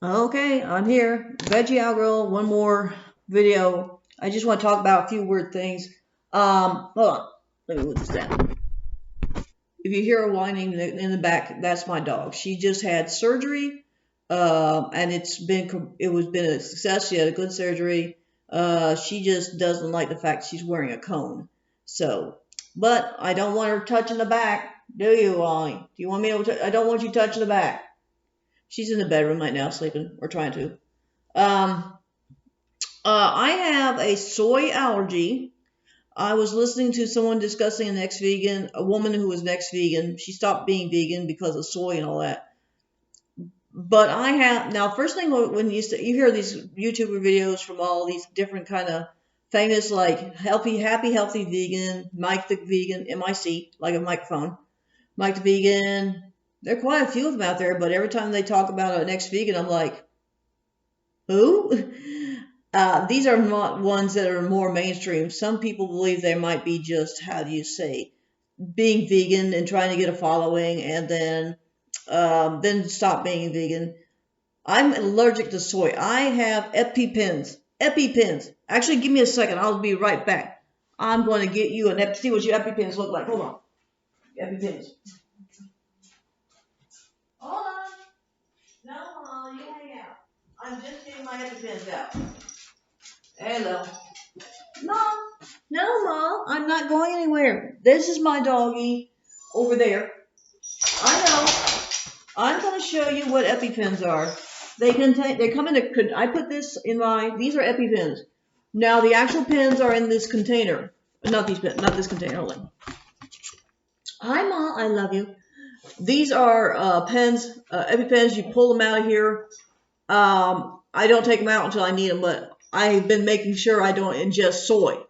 Okay, I'm here. Veggie Outgirl, one more video. I just want to talk about a few weird things. Hold on. Let me move this down. If you hear her whining in the back, that's my dog. She just had surgery, and it was been a success. She had a good surgery. She just doesn't like the fact she's wearing a cone. So, but I don't want her touching the back, do you, Ollie? Do you want me to? I don't want you touching the back. She's in the bedroom right now, sleeping or trying to. Um, I have a soy allergy. I was listening to someone discussing an ex-vegan, a woman who was an ex-vegan. She stopped being vegan because of soy and all that. But I have now. First thing when you hear these YouTuber videos from all these different kind of famous like healthy, happy, healthy vegan, Mike the vegan, MIC, like a microphone, Mike the vegan. There are quite a few of them out there, but every time they talk about an ex-vegan, I'm like, who? These are not ones that are more mainstream. Some people believe they might be just, how do you say, being vegan and trying to get a following and then stop being vegan. I'm allergic to soy. I have EpiPens. EpiPens. Actually, give me a second. I'll be right back. I'm going to get you see what your EpiPens look like. Hold on. EpiPens. Hold on. No, you hang out. I'm just getting my EpiPens out. Hello. No, no, Mom, I'm not going anywhere. This is my doggy over there. I know. I'm going to show you what EpiPens are. They come in I put this in these are EpiPens. Now the actual pens are in this container. Not these pens, not this container. Hold on. Hi, Mom, I love you. These are pens, EpiPens. You pull them out of here. I don't take them out until I need them, but I've been making sure I don't ingest soy.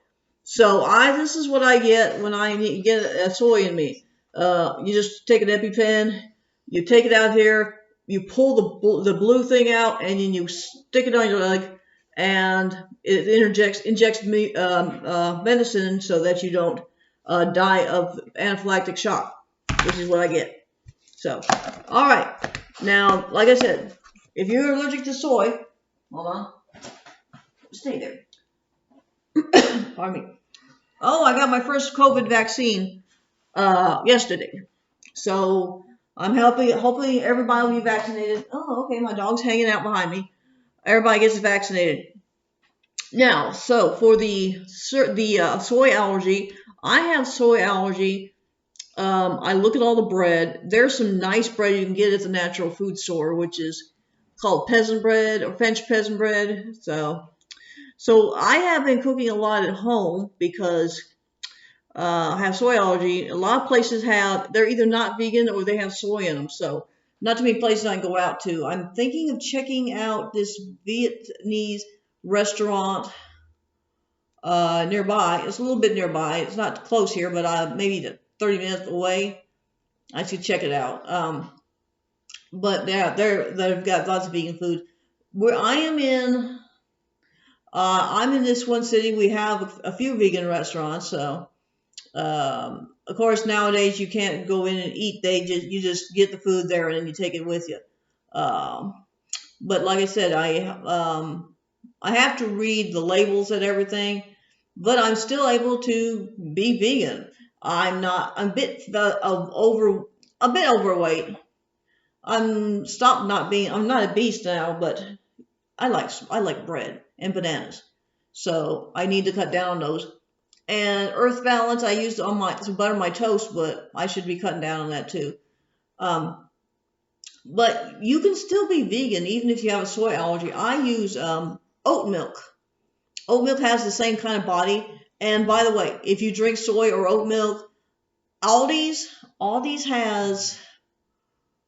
So this is what I get when I get a soy in me. You just take an EpiPen, you take it out here, you pull the blue thing out, and then you stick it on your leg, and it injects medicine so that you don't die of anaphylactic shock, which is what I get. So, all right. Now, like I said, if you're allergic to soy, hold on, stay there. Pardon me. Oh, I got my first COVID vaccine yesterday. So I'm helping. Hopefully, everybody will be vaccinated. Oh, okay. My dog's hanging out behind me. Everybody gets vaccinated now. So for the soy allergy, I have soy allergy. I look at all the bread. There's some nice bread you can get at the natural food store, which is called peasant bread or French peasant bread. So I have been cooking a lot at home because have soy allergy. A lot of places they're either not vegan or they have soy in them. So not too many places I can go out to. I'm thinking of checking out this Vietnamese restaurant nearby. It's a little bit nearby. It's not close here, but maybe 30 minutes away. I should check it out. But yeah, they've got lots of vegan food. Where I'm in this one city. We have a few vegan restaurants. So of course, nowadays you can't go in and eat. You just get the food there and then you take it with you. Um, but like I said, I have to read the labels and everything, but I'm still able to be vegan. I'm a bit overweight. I'm not a beast now, but I like bread and bananas, so I need to cut down on those. And Earth Balance, I used to butter my toast, but I should be cutting down on that too. Um, but you can still be vegan even if you have a soy allergy. I use oat milk. Oat milk has the same kind of body. And by the way, if you drink soy or oat milk, Aldi's Aldi's has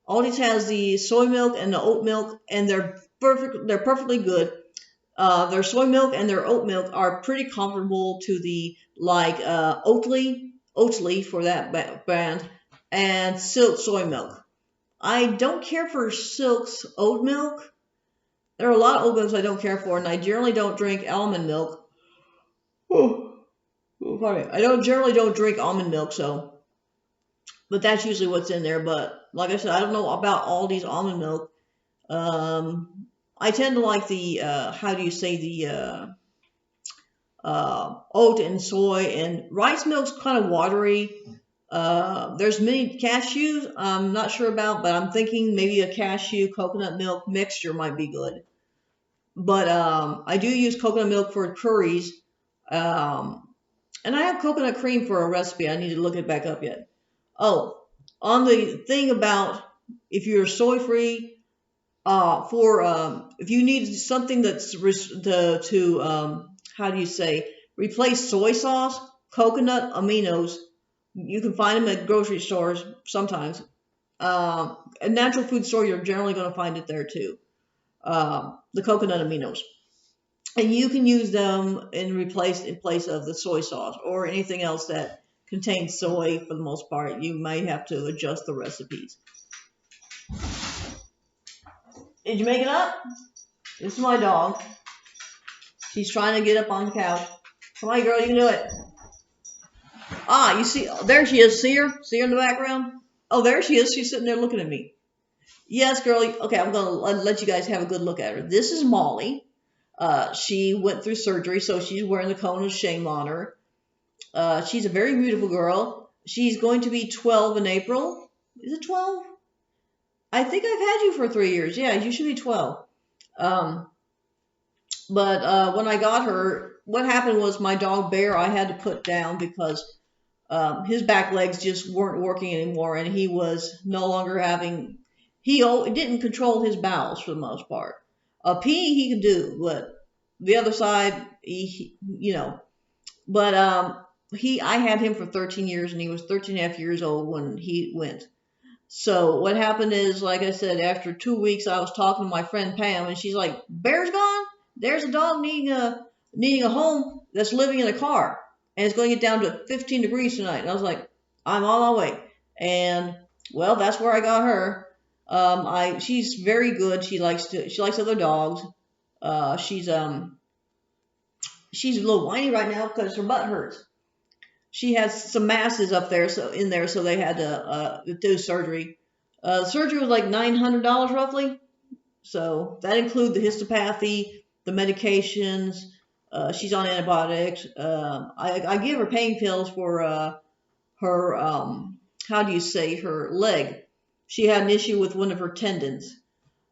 Aldi's has the soy milk and the oat milk, and they're perfect. They're perfectly good. Their soy milk and their oat milk are pretty comparable to the like Oatly for that brand, and Silk soy milk. I don't care for Silk's oat milk. There are a lot of oat milks I don't care for, and I generally don't drink almond milk. Oh, pardon me. I don't generally don't drink almond milk, so but that's usually what's in there. But like I said, I don't know about Aldi's almond milk. I tend to like the how do you say the oat and soy, and rice milk's kind of watery. There's many cashews I'm not sure about, but I'm thinking maybe a cashew coconut milk mixture might be good. But I do use coconut milk for curries. Um, and I have coconut cream for a recipe. I need to look it back up yet. Oh, on the thing about if you're soy free, for if you need something that's how do you say, replace soy sauce, coconut aminos. You can find them at grocery stores sometimes. A natural food store, you're generally going to find it there too. The coconut aminos, and you can use them in place of the soy sauce or anything else that contains soy. For the most part, you might have to adjust the recipes. Did you make it up? This is my dog. She's trying to get up on the couch. Come on, girl, you can do it. Ah, you see, there she is. See her? See her in the background? Oh, there she is. She's sitting there looking at me. Yes, girlie. Okay, I'm going to let you guys have a good look at her. This is Molly. She went through surgery, so she's wearing the cone of shame on her. She's a very beautiful girl. She's going to be 12 in April. Is it 12? I think I've had you for 3 years. Yeah, you should be 12. But when I got her, what happened was my dog Bear I had to put down because his back legs just weren't working anymore, and he was no longer having. He didn't control his bowels for the most part. Pee he could do, but the other side, But I had him for 13 years, and he was 13 and a half years old when he went. So what happened is, like I said, after 2 weeks, I was talking to my friend Pam, and she's like, "Bear's gone. There's a dog needing a home that's living in a car, and it's going to get down to 15 degrees tonight." And I was like, "I'm on my way." And well, that's where I got her. She's very good. She likes other dogs. She's a little whiny right now because her butt hurts. She has some masses up there, so they had to do surgery. The surgery was like $900 roughly. So that includes the histopathy, the medications. She's on antibiotics. I give her pain pills for her, how do you say, her leg. She had an issue with one of her tendons.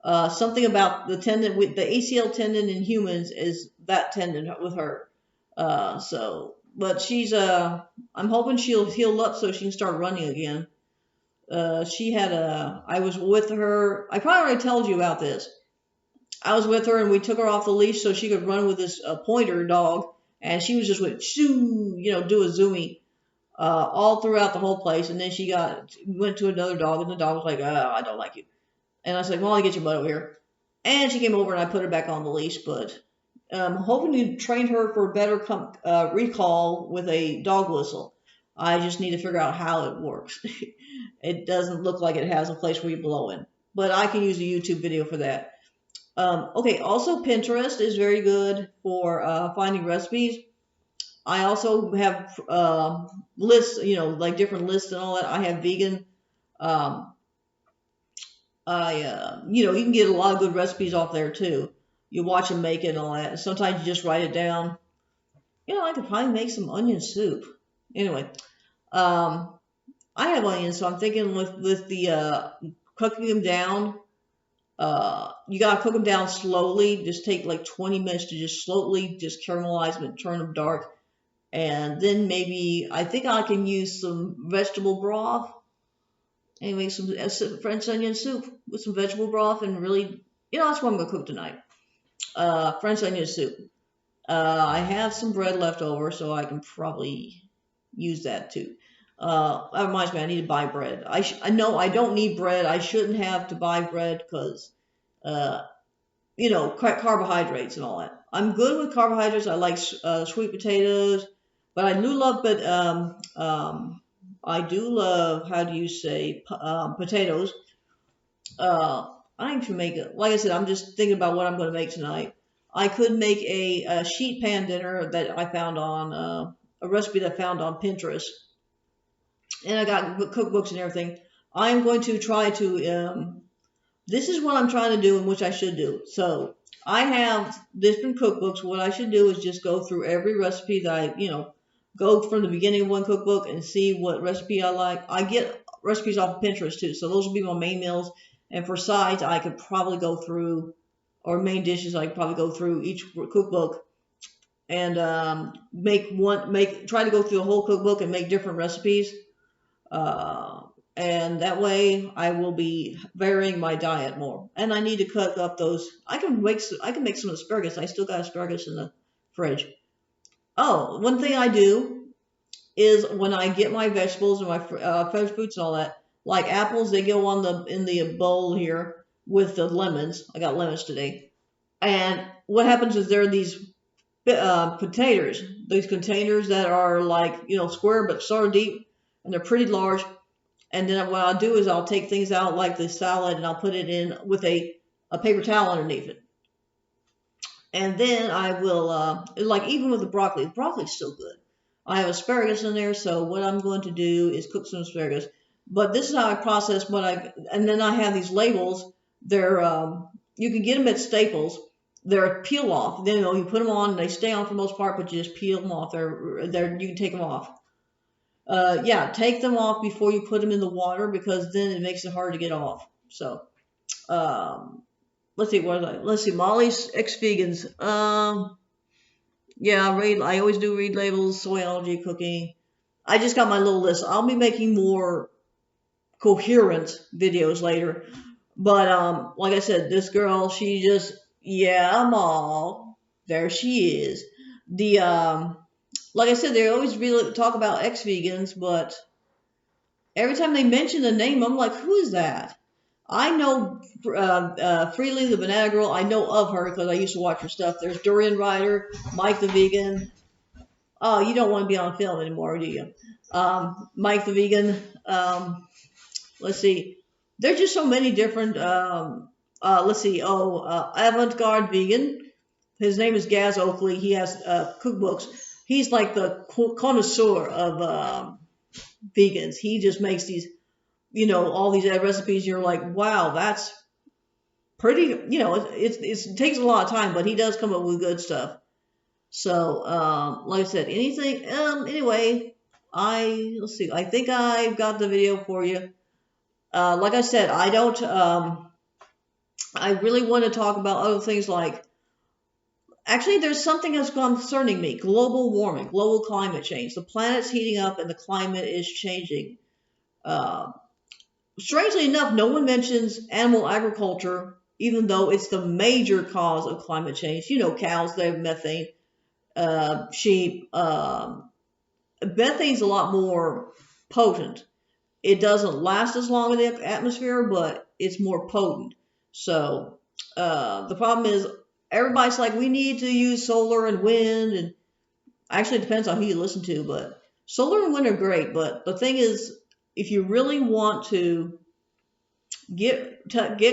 Something about the tendon, with the ACL tendon in humans is that tendon with her. But I'm hoping she'll heal up so she can start running again. I was with her, I probably already told you about this. I was with her and we took her off the leash so she could run with this pointer dog, and she was just went shoo, do a zoomy, all throughout the whole place. And then she went to another dog, and the dog was like, "I don't like you." And I was like, "Molly, get your butt over here." And she came over and I put her back on the leash, but hoping to train her for better recall with a dog whistle. I just need to figure out how it works. It doesn't look like it has a place where you blow in, but I can use a YouTube video for that. Okay, also Pinterest is very good for finding recipes. I also have lists, like different lists and all that. I have vegan. Um, you can get a lot of good recipes off there too. You watch them make it and all that. And sometimes you just write it down. I could probably make some onion soup. Anyway, I have onions, so I'm thinking with the cooking them down. You gotta cook them down slowly. Just take like 20 minutes to just slowly just caramelize them and turn them dark. And then maybe I think I can use some vegetable broth and make some French onion soup with some vegetable broth, and really, that's what I'm gonna cook tonight. French onion soup. I have some bread left over, so I can probably use that too. That reminds me, I need to buy bread. I know I don't need bread. I shouldn't have to buy bread because, carbohydrates and all that. I'm good with carbohydrates. I like sweet potatoes, but I do love, how do you say, potatoes. I can make it. Like I said, I'm just thinking about what I'm going to make tonight. I could make a sheet pan dinner that I found on a recipe that I found on Pinterest, and I got cookbooks and everything. I am going to try to this is what I'm trying to do and which I should do. So I have different cookbooks. What I should do is just go through every recipe that go from the beginning of one cookbook and see what recipe I like. I get recipes off of Pinterest too, so those will be my main meals. And for sides, I could probably go through, or main dishes, I could probably go through each cookbook and try to go through the whole cookbook and make different recipes. Uh, and that way I will be varying my diet more. And I need to cook up those. I can make some asparagus. I still got asparagus in the fridge. Oh, one thing I do is when I get my vegetables and my fresh fruits and all that, like apples, they go on in the bowl here with the lemons. I got lemons today. And what happens is there are these potatoes, these containers that are like, square but sort of deep, and they're pretty large. And then what I'll do is I'll take things out like the salad and I'll put it in with a paper towel underneath it. And then I will, like even with the broccoli's still good. I have asparagus in there, so what I'm going to do is cook some asparagus. But this is how I process and then I have these labels. They're, you can get them at Staples. They're peel off. Then, you put them on and they stay on for the most part, but you just peel them off. You can take them off. Yeah, take them off before you put them in the water because then it makes it hard to get off. So, let's see, let's see, Molly's ex-vegans. Yeah, I always do read labels, soy allergy, cooking. I just got my little list. I'll be making more coherent videos later. But, like I said, this girl, she just, yeah, Mall. There she is. Like I said, they always really talk about ex-vegans, but every time they mention the name, I'm like, who is that? I know Freely, the banana girl. I know of her because I used to watch her stuff. There's Durian Rider, Mike the vegan. Oh, you don't want to be on film anymore, do you? Mike the vegan. Let's see. There's just so many different. Let's see. Avant-garde vegan. His name is Gaz Oakley. He has cookbooks. He's like the connoisseur of vegans. He just makes these, all these recipes. You're like, wow, that's pretty. It takes a lot of time, but he does come up with good stuff. So, like I said, anything. Anyway, let's see. I think I've got the video for you. Like I said, I don't. I really want to talk about other things like. Actually, there's something that's concerning me. Global warming, global climate change. The planet's heating up and the climate is changing. Strangely enough, no one mentions animal agriculture, even though it's the major cause of climate change. Cows, they have methane. Sheep. Methane's a lot more potent. It doesn't last as long in the atmosphere, but it's more potent. So the problem is everybody's like, we need to use solar and wind, and actually it depends on who you listen to, but solar and wind are great. But the thing is, if you really want to get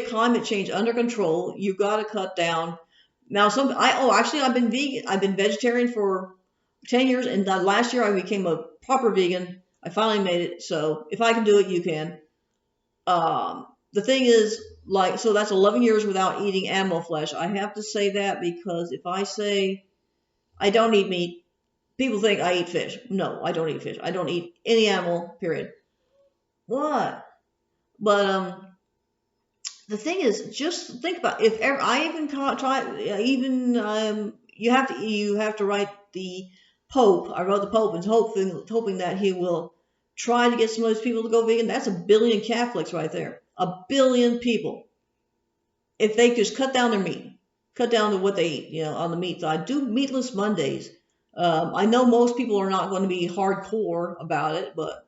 climate change under control, you've got to cut down. Now, I've been vegan. I've been vegetarian for 10 years, and last year I became a proper vegan. I finally made it. So if I can do it, you can. The thing is, so that's 11 years without eating animal flesh. I have to say that because if I say I don't eat meat, people think I eat fish. No, I don't eat fish. I don't eat any animal, period. What? But the thing is, just think about if ever, I even try you have to write the Pope. I wrote the Pope and hoping that he will try to get some of those people to go vegan. That's 1 billion Catholics right there. 1 billion people. If they just cut down their meat, cut down to what they eat, on the meat side. Do meatless Mondays. I know most people are not going to be hardcore about it, but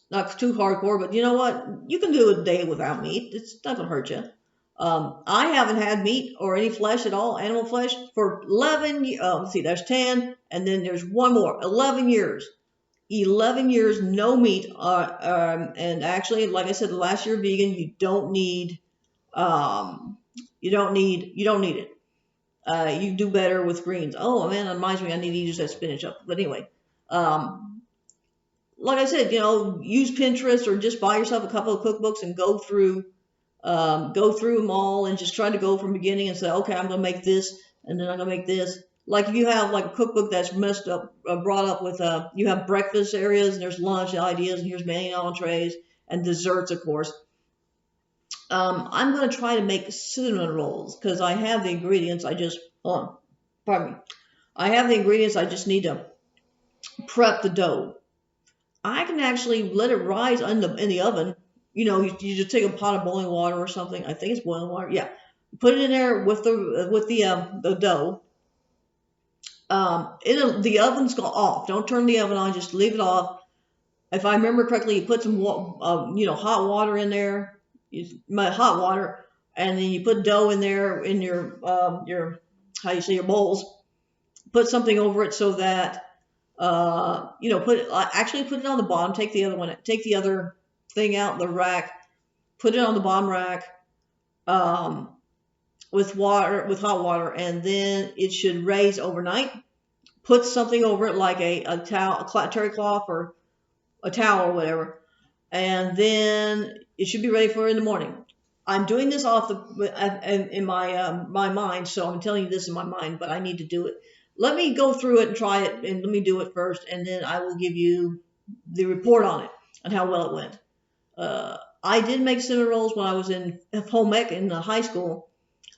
not too hardcore. But you know what? You can do a day without meat. It's not going to hurt you. I haven't had meat or any flesh at all, animal flesh, for 11 years. Let's see, there's 10, and then there's one more. 11 years. 11 years, no meat. And actually, like I said, the last year vegan, you don't need it. You do better with greens. Oh man, that reminds me, I need to use that spinach up. But anyway, like I said, use Pinterest or just buy yourself a couple of cookbooks and go through go through them all and just try to go from beginning and say, okay, I'm gonna make this, and then I'm gonna make this. Like if you have like a cookbook that's messed up, brought up with you have breakfast areas and there's lunch ideas and here's main entrees and desserts, of course. I'm gonna try to make cinnamon rolls because I have the ingredients. Pardon me. I have the ingredients. I just need to prep the dough. I can actually let it rise in the oven. You just take a pot of boiling water or something. I think it's boiling water. Yeah, put it in there with the dough. The oven's off. Don't turn the oven on. Just leave it off. If I remember correctly, you put some hot water in there. Hot water, and then you put dough in there in your how you say your bowls. Put something over it so that put it on the bottom. Take the other thing out the rack. Put it on the bottom rack with hot water, and then it should raise overnight. Put something over it like a towel, a terry cloth, or a towel or whatever, and then it should be ready for in the morning. I'm doing this in my mind, so I'm telling you this in my mind, but I need to do it. Let me go through it and try it, and let me do it first, and then I will give you the report on it and how well it went. I did make cinnamon rolls when I was in home ec in high school.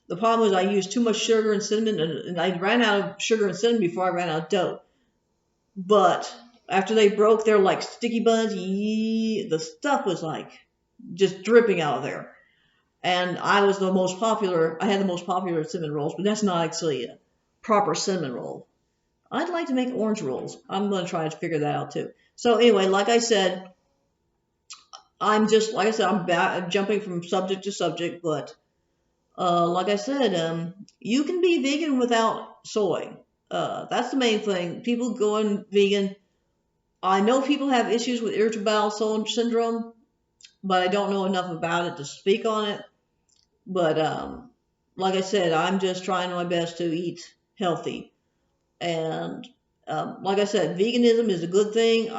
The problem was I used too much sugar and cinnamon, and I ran out of sugar and cinnamon before I ran out of dough. But after they broke, they're like sticky buns. The stuff was like just dripping out of there. And I had the most popular cinnamon rolls, but that's not actually a proper cinnamon roll. I'd like to make orange rolls. I'm going to try to figure that out too. So anyway, like I said, I'm jumping from subject to subject, but like I said, you can be vegan without soy. That's the main thing. People going vegan. I know people have issues with irritable bowel syndrome, but I don't know enough about it to speak on it. But like I said, I'm just trying my best to eat healthy. And like I said, veganism is a good thing.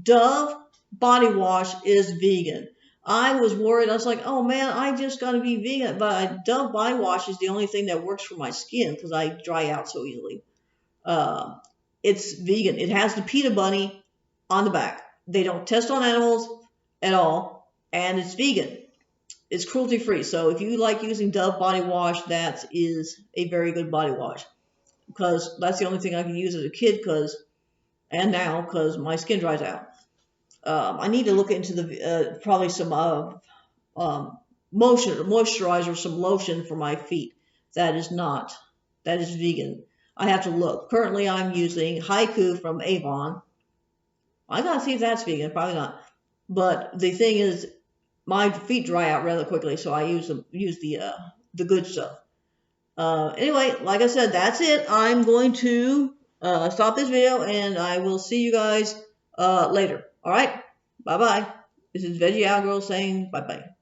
Dove body wash is vegan. I was worried. I was like, oh man, I just got to be vegan. But Dove body wash is the only thing that works for my skin because I dry out so easily. It's vegan. It has the PETA bunny on the back. They don't test on animals at all, and it's vegan. It's cruelty free. So if you like using Dove body wash, that is a very good body wash because that's the only thing I can use as a kid and now because my skin dries out. I need to look into probably some moisturizer, some lotion for my feet. That is vegan. I have to look. Currently, I'm using Haiku from Avon. I gotta see if that's vegan. Probably not. But the thing is, my feet dry out rather quickly, so I use the good stuff. Anyway, like I said, that's it. I'm going to stop this video, and I will see you guys later. All right? Bye-bye. This is Veggie Owl Girl saying bye-bye.